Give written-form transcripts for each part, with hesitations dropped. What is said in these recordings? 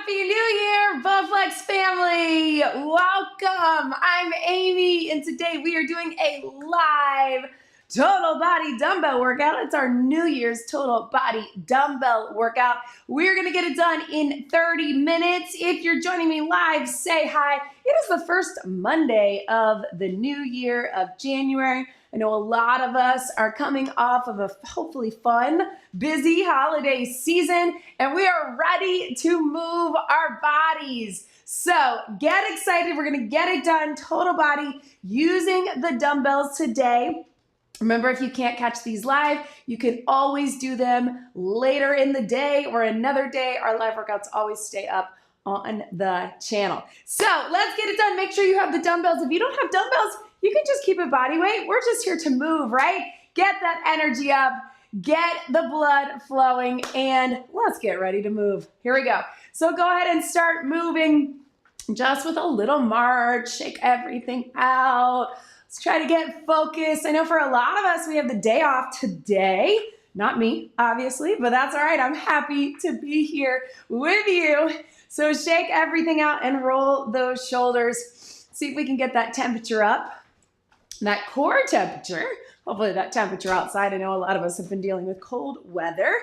Happy New Year, Bowflex family! Welcome! I'm Amy, and today we are doing a live total body dumbbell workout. It's our New Year's total body dumbbell workout. We're gonna get it done in 30 minutes. If you're joining me live, say hi. It is the first Monday of the new year of January. I know a lot of us are coming off of a hopefully fun, busy holiday season, and we are ready to move our bodies. So get excited. We're gonna get it done total body using the dumbbells today. Remember, if you can't catch these live, you can always do them later in the day or another day. Our live workouts always stay up on the channel. So let's get it done. Make sure you have the dumbbells. If you don't have dumbbells, you can just keep it body weight. We're just here to move, right? Get that energy up, get the blood flowing, and let's get ready to move. Here we go. So go ahead and start moving just with a little march. Shake everything out. Let's try to get focused. I know for a lot of us, we have the day off today. Not me, obviously, but that's all right. I'm happy to be here with you. So shake everything out and roll those shoulders. See if we can get that temperature up. That core temperature, hopefully that temperature outside. I know a lot of us have been dealing with cold weather.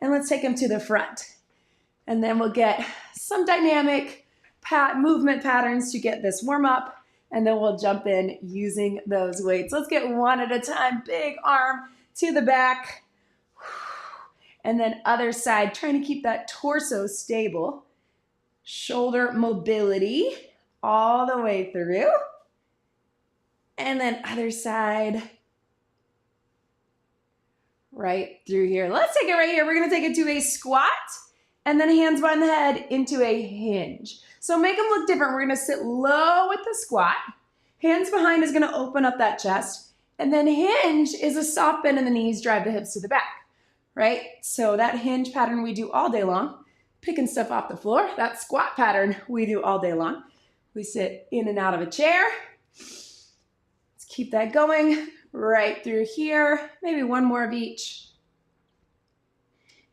And let's take them to the front. And then we'll get some dynamic movement patterns to get this warm up. And then we'll jump in using those weights. Let's get one at a time. Big arm to the back. And then other side, trying to keep that torso stable. Shoulder mobility all the way through. And then other side, right through here. Let's take it right here. We're gonna take it to a squat and then hands behind the head into a hinge. So make them look different. We're gonna sit low with the squat. Hands behind is gonna open up that chest. And then hinge is a soft bend in the knees, drive the hips to the back, right? So that hinge pattern we do all day long, picking stuff off the floor. That squat pattern we do all day long. We sit in and out of a chair. Keep that going right through here. Maybe one more of each.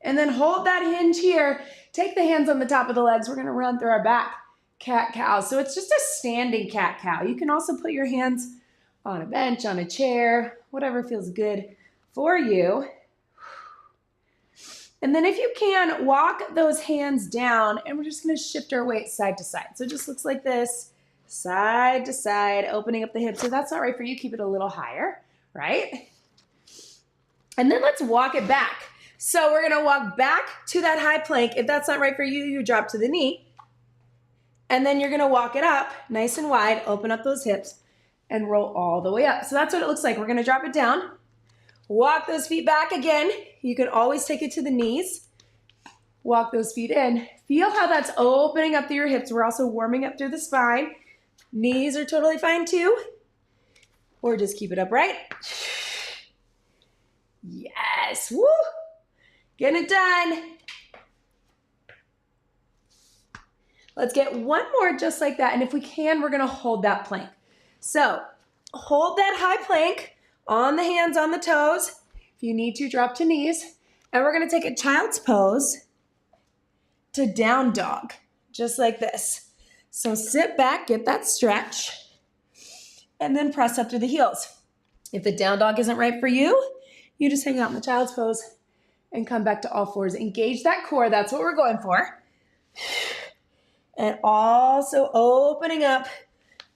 And then hold that hinge here. Take the hands on the top of the legs. We're gonna run through our back cat-cow. So it's just a standing cat-cow. You can also put your hands on a bench, on a chair, whatever feels good for you. And then if you can, walk those hands down and we're just gonna shift our weight side to side. So it just looks like this. Side to side, opening up the hips. So that's not right for you, keep it a little higher, right? And then let's walk it back. So we're gonna walk back to that high plank. If that's not right for you, you drop to the knee. And then you're gonna walk it up nice and wide, open up those hips and roll all the way up. So that's what it looks like. We're gonna drop it down, walk those feet back again. You can always take it to the knees. Walk those feet in. Feel how that's opening up through your hips. We're also warming up through the spine. Knees are totally fine too. Or just keep it upright. Yes, woo! Getting it done. Let's get one more just like that. And if we can, we're gonna hold that plank. So hold that high plank on the hands, on the toes. If you need to, drop to knees. And we're gonna take a child's pose to down dog, just like this. So sit back, get that stretch, and then press up through the heels. If the down dog isn't right for you, you just hang out in the child's pose and come back to all fours. Engage that core, that's what we're going for. And also opening up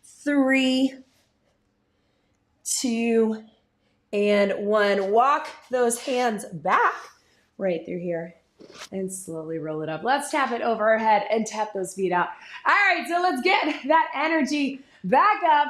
3, 2, and 1. Walk those hands back right through here. And slowly roll it up. Let's tap it over our head and tap those feet out. All right, so let's get that energy back up.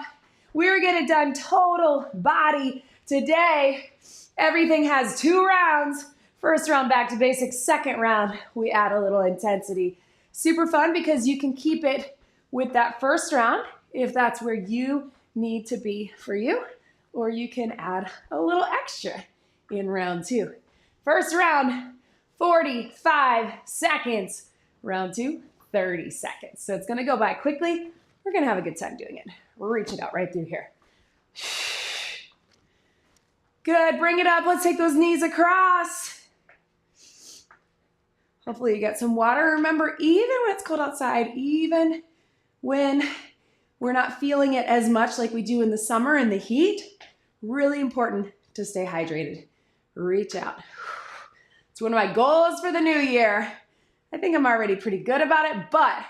We're getting done total body today. Everything has 2 rounds. First round back to basics. Second round, we add a little intensity. Super fun because you can keep it with that first round if that's where you need to be for you, or you can add a little extra in round 2. First round, 45 seconds. Round 2, 30 seconds. So it's gonna go by quickly. We're gonna have a good time doing it. Reach it out right through here. Good, bring it up. Let's take those knees across. Hopefully you get some water. Remember, even when it's cold outside, even when we're not feeling it as much like we do in the summer in the heat, really important to stay hydrated. Reach out. It's one of my goals for the new year. I think I'm already pretty good about it, but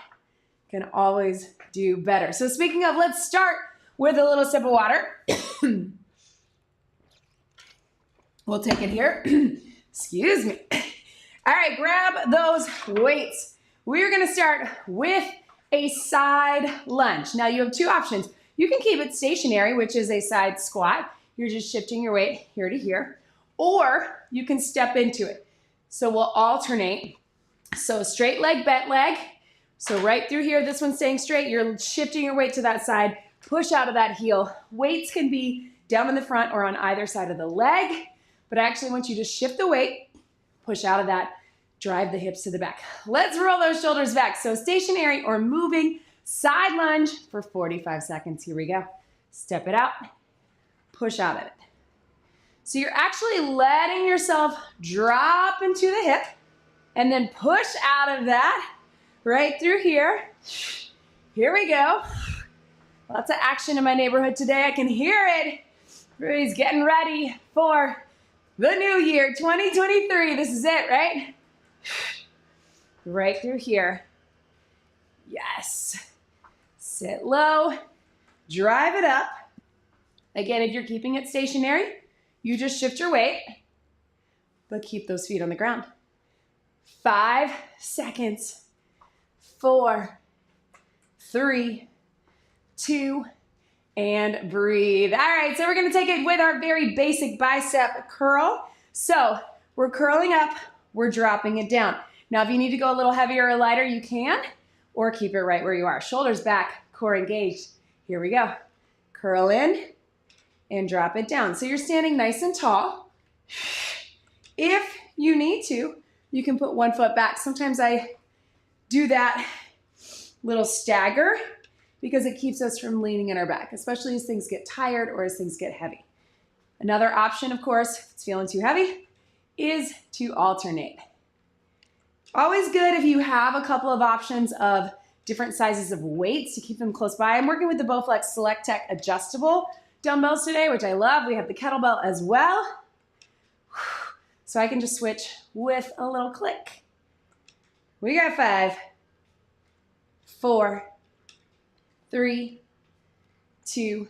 can always do better. So speaking of, let's start with a little sip of water. We'll take it here. Excuse me. All right, grab those weights. We're gonna start with a side lunge. Now you have two options. You can keep it stationary, which is a side squat. You're just shifting your weight here to here, or you can step into it. So we'll alternate. So straight leg, bent leg. So right through here, this one's staying straight. You're shifting your weight to that side. Push out of that heel. Weights can be down in the front or on either side of the leg, but I actually want you to shift the weight, push out of that, drive the hips to the back. Let's roll those shoulders back. So stationary or moving side lunge for 45 seconds. Here we go. Step it out, push out of it. So you're actually letting yourself drop into the hip and then push out of that right through here. Here we go. Lots of action in my neighborhood today. I can hear it. Everybody's getting ready for the new year, 2023. This is it, right? Right through here. Yes. Sit low. Drive it up. Again, if you're keeping it stationary, you just shift your weight, but keep those feet on the ground. 5 seconds. 4, 3, 2, and breathe. All right, so we're gonna take it with our very basic bicep curl. So we're curling up, we're dropping it down. Now, if you need to go a little heavier or lighter, you can, or keep it right where you are. Shoulders back, core engaged. Here we go. Curl in and drop it down. So you're standing nice and tall. If you need to, you can put one foot back. Sometimes I do that little stagger because it keeps us from leaning in our back, especially as things get tired or as things get heavy. Another option, of course, if it's feeling too heavy, is to alternate. Always good if you have a couple of options of different sizes of weights to keep them close by. I'm working with the Bowflex Select Tech adjustable dumbbells today, which I love. We have the kettlebell as well. So I can just switch with a little click. We got 5, 4, 3, 2,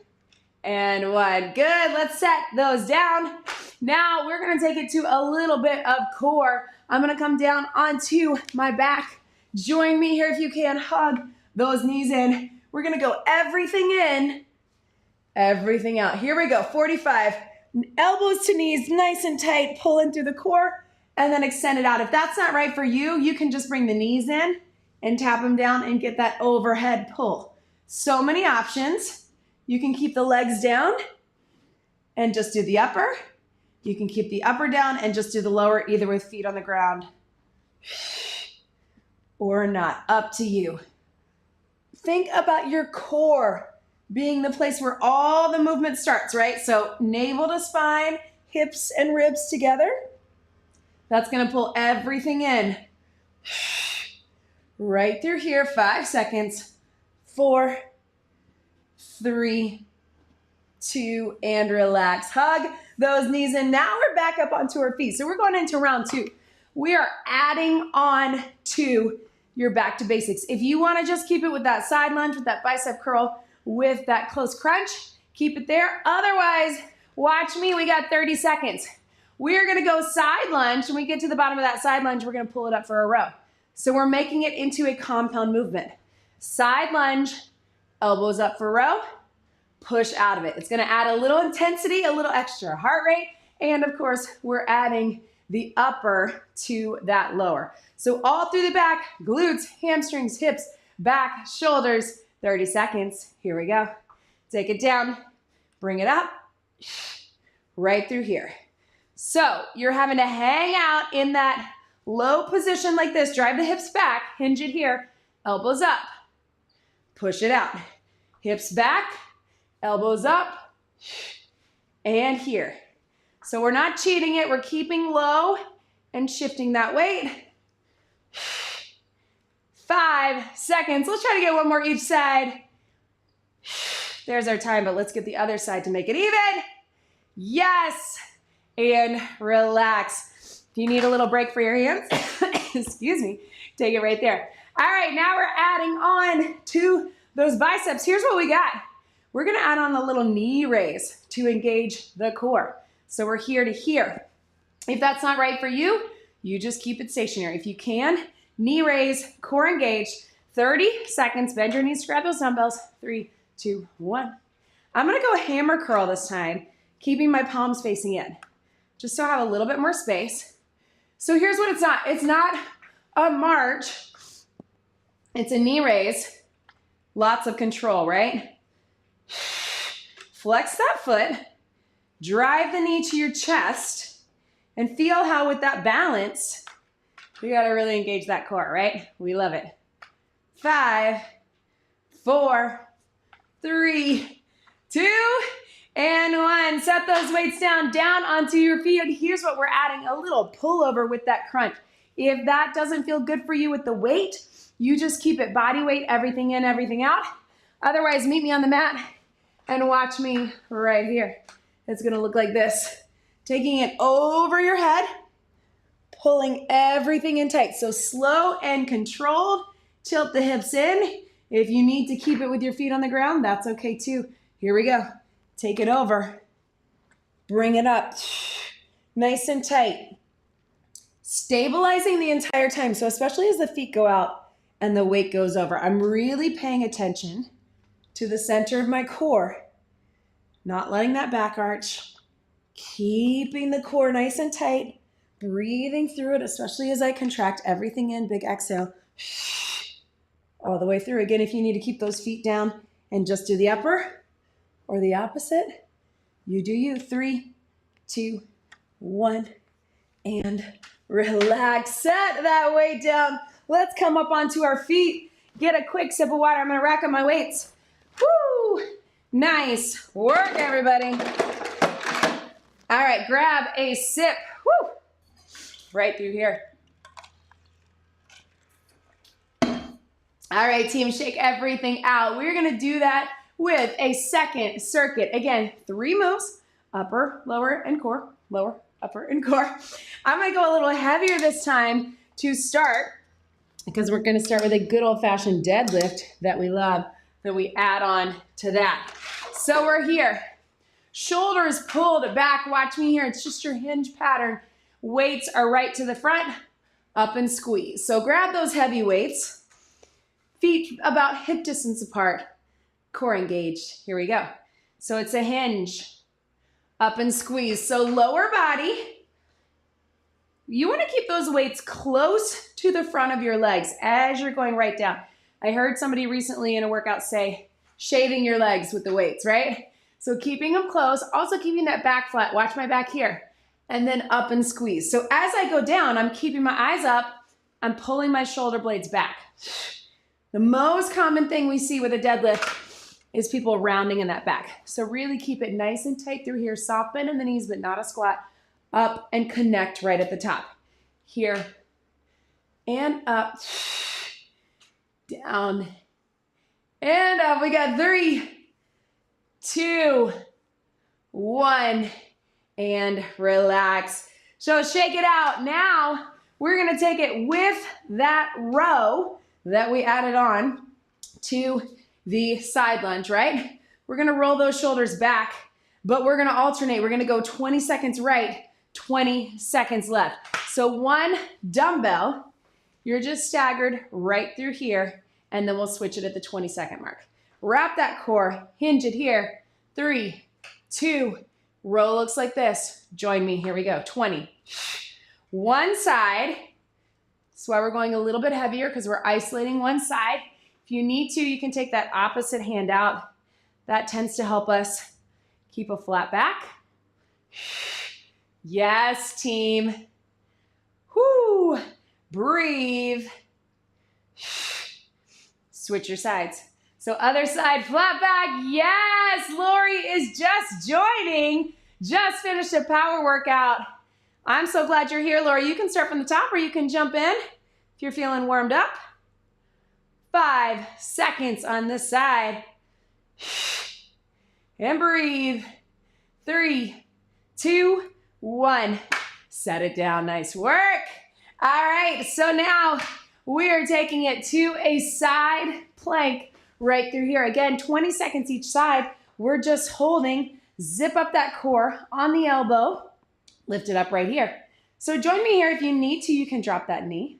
and 1. Good, let's set those down. Now we're gonna take it to a little bit of core. I'm gonna come down onto my back. Join me here if you can. Hug those knees in. We're gonna go everything in, everything out. Here we go, 45. Elbows to knees, nice and tight, pulling through the core, and then extend it out. If that's not right for you, you can just bring the knees in and tap them down and get that overhead pull. So many options. You can keep the legs down and just do the upper. You can keep the upper down and just do the lower, either with feet on the ground or not. Up to you. Think about your core being the place where all the movement starts, right? So navel to spine, hips and ribs together. That's gonna pull everything in. Right through here, 5 seconds. 4, 3, 2, and relax. Hug those knees in. Now we're back up onto our feet. So we're going into round 2. We are adding on to your back to basics. If you wanna just keep it with that side lunge, with that bicep curl, with that close crunch, keep it there. Otherwise, watch me, we got 30 seconds. We're gonna go side lunge. When we get to the bottom of that side lunge, we're gonna pull it up for a row. So we're making it into a compound movement. Side lunge, elbows up for row, push out of it. It's gonna add a little intensity, a little extra heart rate, and of course, we're adding the upper to that lower. So all through the back, glutes, hamstrings, hips, back, shoulders, 30 seconds. Here we go. Take it down, bring it up, right through here. So you're having to hang out in that low position like this. Drive the hips back, hinge it here, elbows up, push it out. Hips back, elbows up, and here. So we're not cheating it. We're keeping low and shifting that weight. 5 seconds. Let's try to get one more each side. There's our time, but let's get the other side to make it even. Yes, and relax. If you need a little break for your hands, excuse me, take it right there. All right, now we're adding on to those biceps. Here's what we got. We're gonna add on a little knee raise to engage the core. So we're here to here. If that's not right for you, you just keep it stationary. If you can, knee raise, core engaged, 30 seconds, bend your knees to grab those dumbbells. 3, 2, 1. I'm gonna go hammer curl this time, keeping my palms facing in, just so I have a little bit more space. So here's what it's not. It's not a march. It's a knee raise. Lots of control, right? Flex that foot, drive the knee to your chest, and feel how with that balance, you gotta really engage that core, right? We love it. 5, 4, 3, 2, and 1. Set those weights down onto your feet. And here's what we're adding, a little pullover with that crunch. If that doesn't feel good for you with the weight, you just keep it body weight, everything in, everything out. Otherwise, meet me on the mat and watch me right here. It's gonna look like this. Taking it over your head, pulling everything in tight. So slow and controlled, tilt the hips in. If you need to keep it with your feet on the ground, that's okay too. Here we go. Take it over, bring it up, nice and tight. Stabilizing the entire time, so especially as the feet go out and the weight goes over, I'm really paying attention to the center of my core, not letting that back arch, keeping the core nice and tight, breathing through it, especially as I contract everything in, big exhale, all the way through. Again, if you need to keep those feet down and just do the upper, or the opposite, you do you. 3, 2, 1, and relax. Set that weight down. Let's come up onto our feet. Get a quick sip of water. I'm gonna rack up my weights. Woo! Nice work, everybody. All right, grab a sip. Woo! Right through here. All right, team, shake everything out. We're gonna do that with a second circuit. Again, 3 moves, upper, lower, and core, lower, upper, and core. I'm gonna go a little heavier this time to start, because we're gonna start with a good old-fashioned deadlift that we love, that we add on to that. So we're here, shoulders pulled back. Watch me here, it's just your hinge pattern. Weights are right to the front, up and squeeze. So grab those heavy weights, feet about hip distance apart, core engaged. Here we go. So it's a hinge, up and squeeze. So lower body, you want to keep those weights close to the front of your legs as you're going right down. I heard somebody recently in a workout say, shaving your legs with the weights, right? So keeping them close, also keeping that back flat. Watch my back here. And then up and squeeze. So as I go down, I'm keeping my eyes up. I'm pulling my shoulder blades back. The most common thing we see with a deadlift is people rounding in that back. So really keep it nice and tight through here. Soft bend in the knees, but not a squat. Up and connect right at the top. Here and up, down and up. We got 3, 2, 1, and relax. So shake it out. Now we're gonna take it with that row that we added on to the side lunge, right? We're gonna roll those shoulders back, but we're gonna alternate. We're gonna go 20 seconds right, 20 seconds left. So 1 dumbbell, you're just staggered right through here, and then we'll switch it at the 20-second mark. Wrap that core, hinge it here. 3, 2, roll looks like this. Join me, here we go, 20. One side, that's why we're going a little bit heavier, because we're isolating one side. If you need to, you can take that opposite hand out. That tends to help us keep a flat back. Yes, team. Whoo, breathe. Switch your sides. So other side, flat back. Yes, Lori is just joining. Just finished a power workout. I'm so glad you're here, Lori. You can start from the top or you can jump in if you're feeling warmed up. 5 seconds on this side. And breathe. 3, 2, 1. Set it down. Nice work. All right, so now we are taking it to a side plank right through here. Again, 20 seconds each side. We're just holding. Zip up that core on the elbow. Lift it up right here. So join me here. If you need to, you can drop that knee.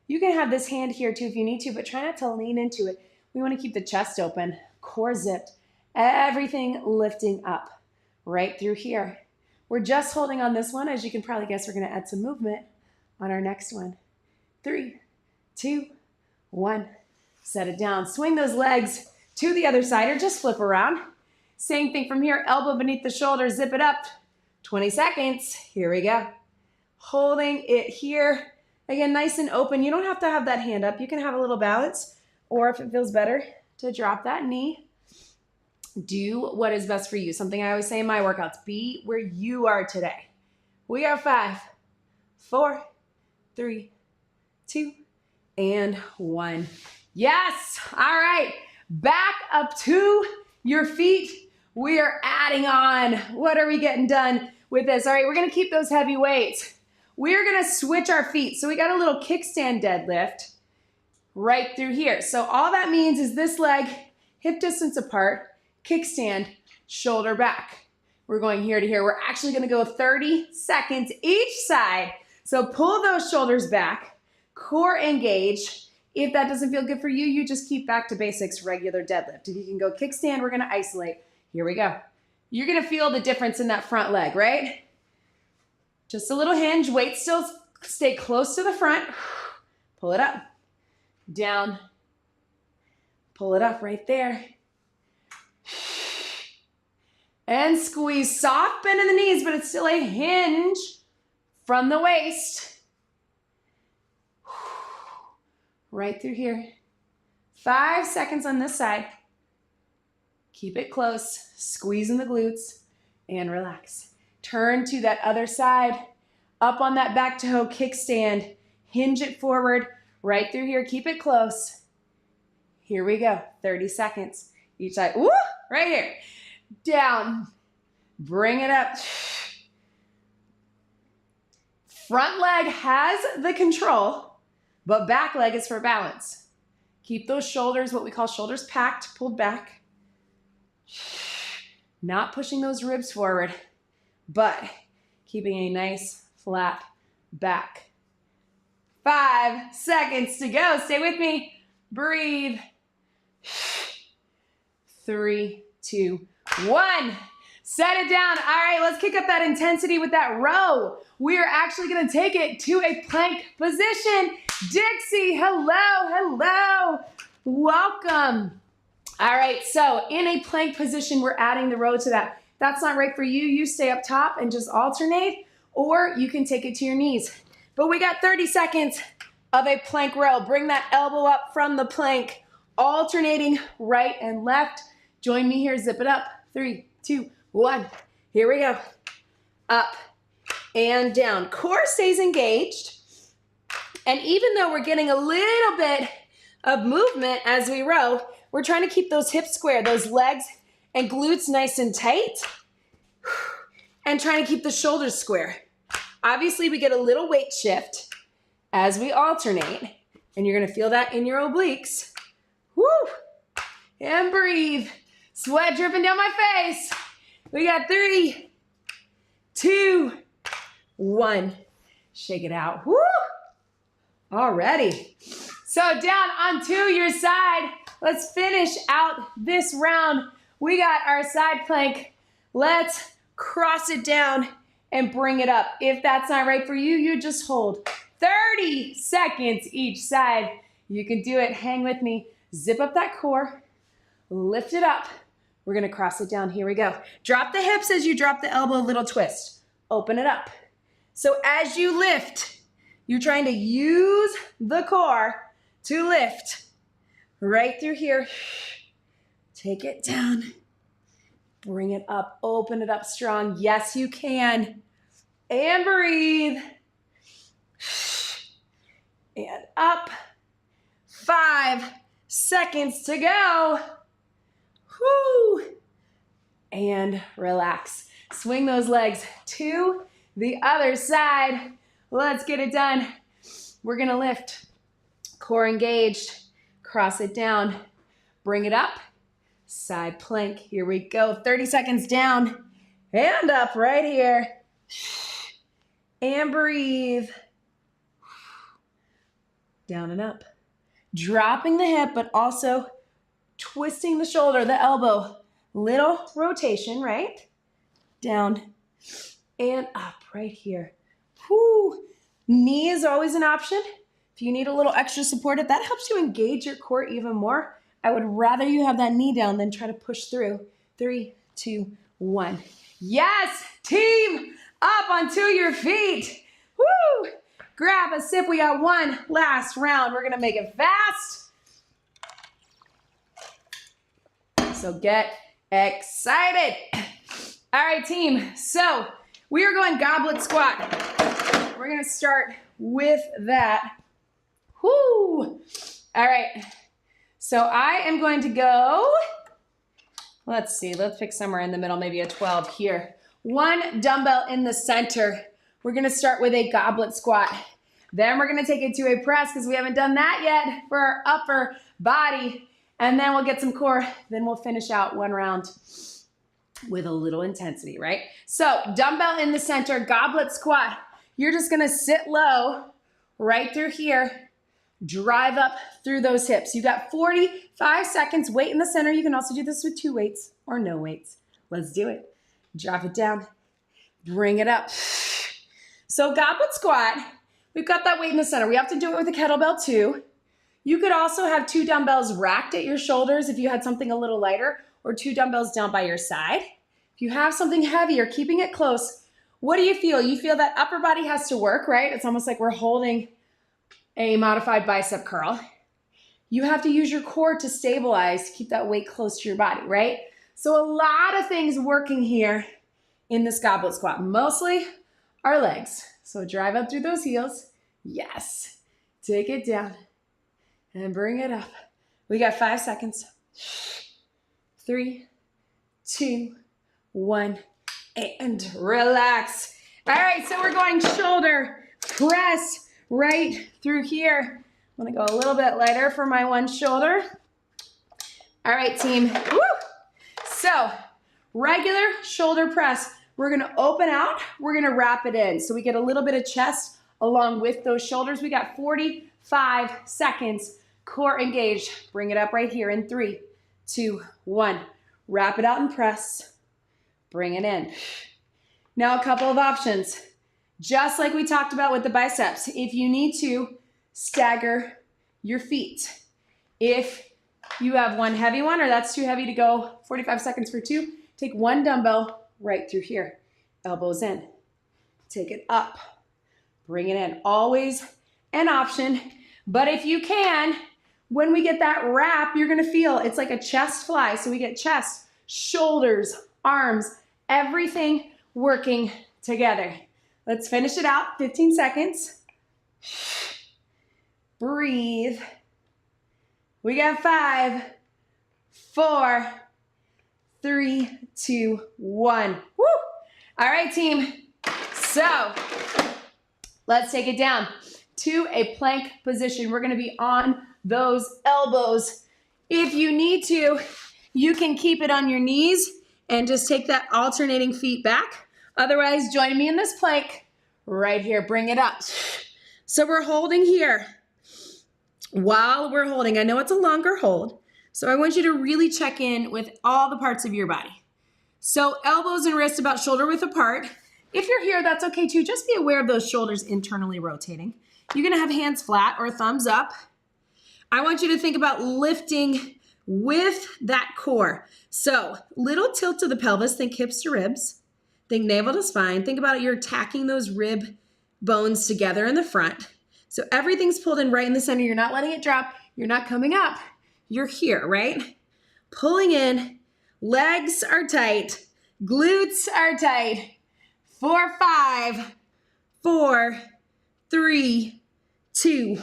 You can have this hand here too if you need to, but try not to lean into it. We want to keep the chest open, core zipped, everything lifting up right through here. We're just holding on this one. As you can probably guess, we're going to add some movement on our next one. 3, 2, 1. Set it down. Swing those legs to the other side or just flip around. Same thing from here. Elbow beneath the shoulder. Zip it up. 20 seconds. Here we go. Holding it here. Again, nice and open. You don't have to have that hand up. You can have a little balance, or if it feels better, to drop that knee. Do what is best for you. Something I always say in my workouts, be where you are today. We are 5, 4, 3, 2, and 1. Yes. All right. Back up to your feet. We are adding on. What are we getting done with this? All right. We're going to keep those heavy weights. We're going to switch our feet. So we got a little kickstand deadlift right through here. So all that means is this leg hip distance apart, kickstand, shoulder back. We're going here to here. We're actually going to go 30 seconds each side. So pull those shoulders back, core engage. If that doesn't feel good for you, you just keep back to basics, regular deadlift. If you can go kickstand, we're going to isolate. Here we go. You're going to feel the difference in that front leg, right? Just a little hinge, weight still stay close to the front. Pull it up, down, pull it up right there. And squeeze, soft bend in the knees, but it's still a hinge from the waist. Right through here. 5 seconds on this side. Keep it close, squeeze in the glutes, and relax. Turn to that other side, up on that back toe kickstand, hinge it forward, right through here, keep it close. Here we go, 30 seconds each side. Woo, right here. Down, bring it up. Front leg has the control, but back leg is for balance. Keep those shoulders, what we call shoulders packed, pulled back. Not pushing those ribs forward, but keeping a nice flat back. 5 seconds to go. Stay with me. Breathe. 3, 2, 1. Set it down. All right, let's kick up that intensity with that row. We are actually going to take it to a plank position. Dixie, hello, hello. Welcome. All right, so in a plank position, we're adding the row to that. That's not right for you. You stay up top and just alternate, or you can take it to your knees. But we got 30 seconds of a plank row. Bring that elbow up from the plank, alternating right and left. Join me here, zip it up. 3, 2, 1. Here we go. Up and down. Core stays engaged. And even though we're getting a little bit of movement as we row, we're trying to keep those hips square, those legs and glutes nice and tight, and trying to keep the shoulders square. Obviously, we get a little weight shift as we alternate, and you're gonna feel that in your obliques. Woo! And breathe. Sweat dripping down my face. We got 3, 2, 1. Shake it out. Woo! Alrighty. So down onto your side. Let's finish out this round. We got our side plank. Let's cross it down and bring it up. If that's not right for you, you just hold 30 seconds each side. You can do it. Hang with me. Zip up that core. Lift it up. We're going to cross it down. Here we go. Drop the hips as you drop the elbow, little twist. Open it up. So as you lift, you're trying to use the core to lift right through here. Take it down. Bring it up. Open it up strong. Yes, you can. And breathe. And up. 5 seconds to go. Whoo! And relax. Swing those legs to the other side. Let's get it done. We're gonna lift, core engaged, cross it down, bring it up, side plank. Here we go, 30 seconds down and up right here. And breathe. Down and up. Dropping the hip, but also twisting the shoulder, the elbow. Little rotation, right? Down and up right here. Whoo. Knee is always an option. If you need a little extra support, if that helps you engage your core even more, I would rather you have that knee down than try to push through. 3, 2, 1. Yes, team, up onto your feet. Woo! Grab a sip. We got one last round. We're gonna make it fast. So get excited. All right, team. So we are going goblet squat. We're gonna start with that. Whoo! All right. So I am going to go, let's see, let's pick somewhere in the middle, maybe a 12 here. One dumbbell in the center. We're gonna start with a goblet squat. Then we're gonna take it to a press because we haven't done that yet for our upper body. And then we'll get some core. Then we'll finish out one round with a little intensity, right? So dumbbell in the center, goblet squat. You're just gonna sit low right through here, drive up through those hips. You got 45 seconds, weight in the center. You can also do this with 2 weights or no weights. Let's do it. Drop it down, bring it up. So goblet squat, we've got that weight in the center. We have to do it with a kettlebell too. You could also have 2 dumbbells racked at your shoulders if you had something a little lighter, or 2 dumbbells down by your side. If you have something heavier, keeping it close, what do you feel? You feel that upper body has to work, right? It's almost like we're holding a modified bicep curl. You have to use your core to stabilize, to keep that weight close to your body, right? So a lot of things working here in this goblet squat, mostly our legs. So drive up through those heels. Yes. Take it down and bring it up. We got 5 seconds. 3, 2, 1, and relax. All right, so we're going shoulder press right through here. I'm gonna go a little bit lighter for my one shoulder. All right, team. Woo! So regular shoulder press. We're gonna open out, we're gonna wrap it in. So we get a little bit of chest along with those shoulders. We got 45 seconds. Core engaged. Bring it up right here in 3, 2, 1. Wrap it out and press. Bring it in. Now a couple of options. Just like we talked about with the biceps, if you need to, stagger your feet. If you have one heavy one or that's too heavy to go 45 seconds for 2, take one dumbbell right through here. Elbows in. Take it up. Bring it in. Always an option. But if you can, when we get that wrap, you're gonna feel it's like a chest fly. So we get chest, shoulders, arms, everything working together. Let's finish it out, 15 seconds. Breathe. We got 5, 4, 3, 2, 1. Woo! All right, team. So let's take it down to a plank position. We're gonna be on those elbows. If you need to, you can keep it on your knees and just take that alternating feet back. Otherwise, join me in this plank right here. Bring it up. So we're holding here. While we're holding, I know it's a longer hold, so I want you to really check in with all the parts of your body. So elbows and wrists about shoulder width apart. If you're here, that's okay too. Just be aware of those shoulders internally rotating. You're gonna have hands flat or thumbs up. I want you to think about lifting with that core. So little tilt to the pelvis, think hips to ribs, think navel to spine. Think about it, you're tacking those rib bones together in the front. So everything's pulled in right in the center. You're not letting it drop. You're not coming up. You're here, right? Pulling in, legs are tight, glutes are tight. 4, 5, 4, 3, 2,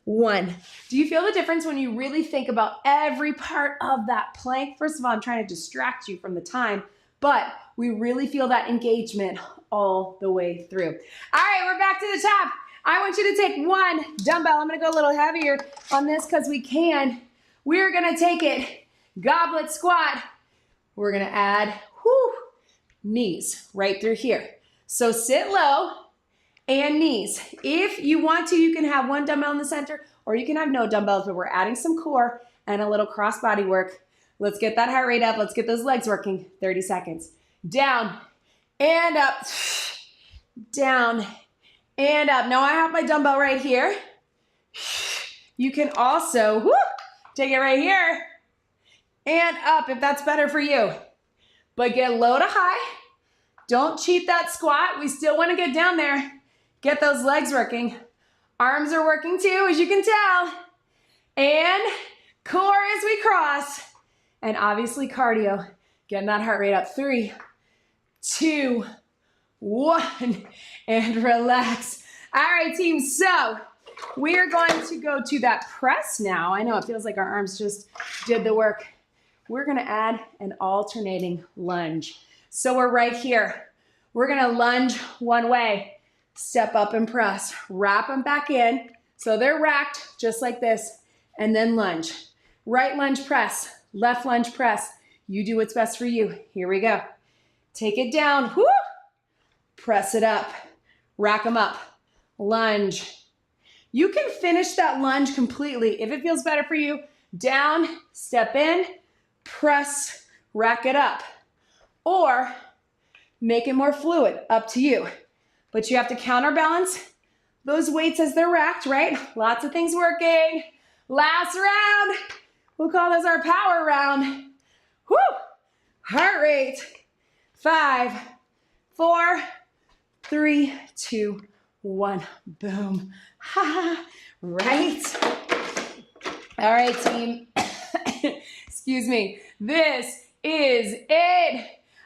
1. Do you feel the difference when you really think about every part of that plank? First of all, I'm trying to distract you from the time, but we really feel that engagement all the way through. All right, we're back to the top. I want you to take 1 dumbbell. I'm gonna go a little heavier on this because we can. We're gonna take it, goblet squat. We're gonna add, knees right through here. So sit low and knees. If you want to, you can have 1 dumbbell in the center, or you can have no dumbbells, but we're adding some core and a little cross body work. Let's get that heart rate up. Let's get those legs working. 30 seconds. Down and up, down and up. Now I have my dumbbell right here. You can also take it right here and up if that's better for you. But get low to high. Don't cheat that squat. We still want to get down there. Get those legs working. Arms are working too, as you can tell. And core as we cross. And obviously cardio. Getting that heart rate up. 3, 2, 1. And relax. All right, team. So we are going to go to that press now. I know it feels like our arms just did the work. We're going to add an alternating lunge. So we're right here. We're going to lunge one way. Step up and press. Wrap them back in. So they're racked just like this. And then lunge. Right lunge press. Left lunge press. You do what's best for you. Here we go. Take it down. Woo! Press it up. Rack them up. Lunge. You can finish that lunge completely if it feels better for you. Down, step in, press, rack it up. Or make it more fluid, up to you. But you have to counterbalance those weights as they're racked, right? Lots of things working. Last round. We'll call this our power round. Woo! Heart rate. 5, 4, 3, 2, 1. Boom. Ha! Right? All right, team. Excuse me. This is it.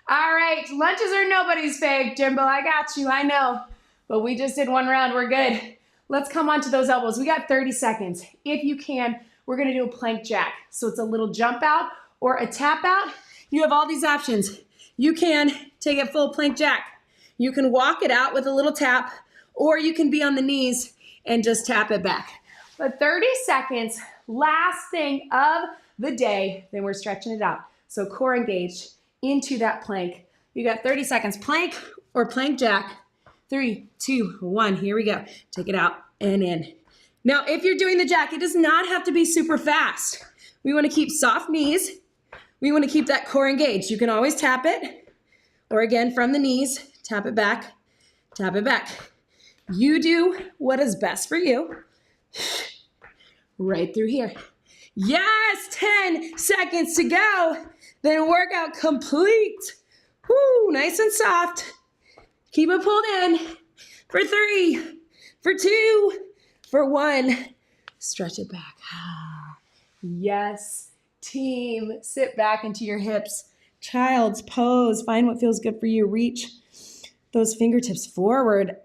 All right, lunches are nobody's fave, Jimbo. I got you, I know. But we just did 1 round, we're good. Let's come onto those elbows. We got 30 seconds. If you can, we're gonna do a plank jack. So it's a little jump out or a tap out. You have all these options. You can take it full plank jack. You can walk it out with a little tap, or you can be on the knees and just tap it back. But 30 seconds, last thing of the day, then we're stretching it out. So core engaged into that plank. You got 30 seconds, plank or plank jack. 3, 2, 1, here we go. Take it out and in. Now, if you're doing the jack, it does not have to be super fast. We wanna keep soft knees. We wanna keep that core engaged. You can always tap it, or again, from the knees, tap it back, tap it back. You do what is best for you. Right through here. Yes, 10 seconds to go. Then workout complete. Woo, nice and soft. Keep it pulled in for 3, for 2, for 1. Stretch it back. Yes, team. Sit back into your hips. Child's pose. Find what feels good for you. Reach those fingertips forward.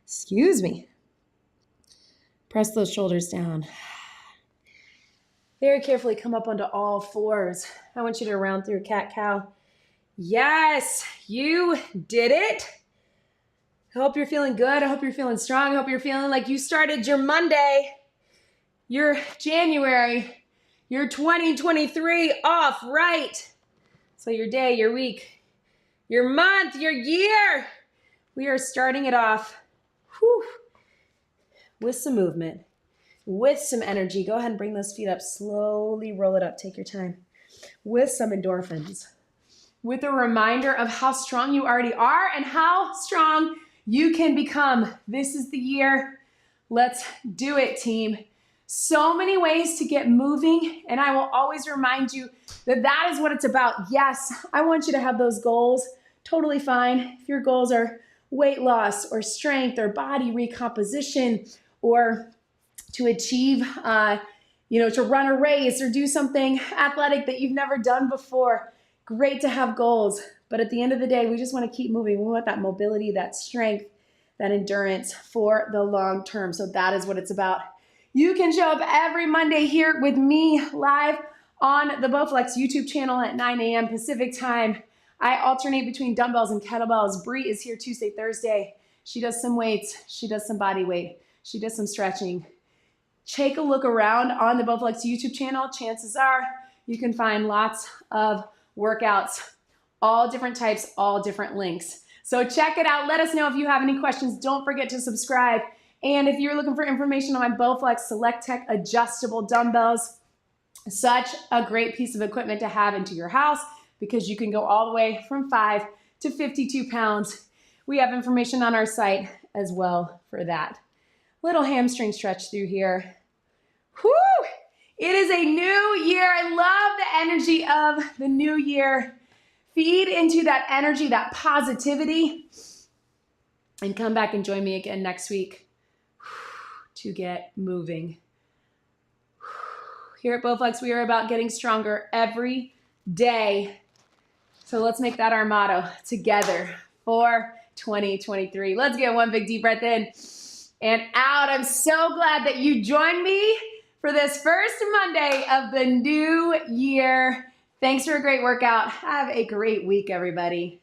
Excuse me. Press those shoulders down. Very carefully come up onto all fours. I want you to round through cat-cow. Yes, you did it. I hope you're feeling good. I hope you're feeling strong. I hope you're feeling like you started your Monday, your January, your 2023 off right. So your day, your week, your month, your year, we are starting it off with some movement, with some energy. Go ahead and bring those feet up. Slowly roll it up. Take your time. With some endorphins. With a reminder of how strong you already are and how strong you can become. This is the year. Let's do it, team. So many ways to get moving, and I will always remind you that that is what it's about. Yes, I want you to have those goals. Totally fine. If your goals are weight loss or strength or body recomposition or to achieve, to run a race or do something athletic that you've never done before, great to have goals. But at the end of the day, we just want to keep moving. We want that mobility, that strength, that endurance for the long term. So that is what it's about. You can show up every Monday here with me live on the Bowflex YouTube channel at 9 a.m. Pacific time. I alternate between dumbbells and kettlebells. Bree is here Tuesday, Thursday. She does some weights. She does some body weight. She does some stretching. Take a look around on the Bowflex YouTube channel. Chances are you can find lots of workouts, all different types, all different links. So check it out. Let us know if you have any questions. Don't forget to subscribe. And if you're looking for information on my Bowflex Select Tech adjustable dumbbells, such a great piece of equipment to have into your house because you can go all the way from 5 to 52 pounds. We have information on our site as well for that. Little hamstring stretch through here. Whew! It is a new year. I love the energy of the new year. Feed into that energy, that positivity, and come back and join me again next week to get moving. Here at Bowflex, we are about getting stronger every day. So let's make that our motto together for 2023. Let's get one big deep breath in and out. I'm so glad that you joined me for this first Monday of the new year. Thanks for a great workout. Have a great week, everybody.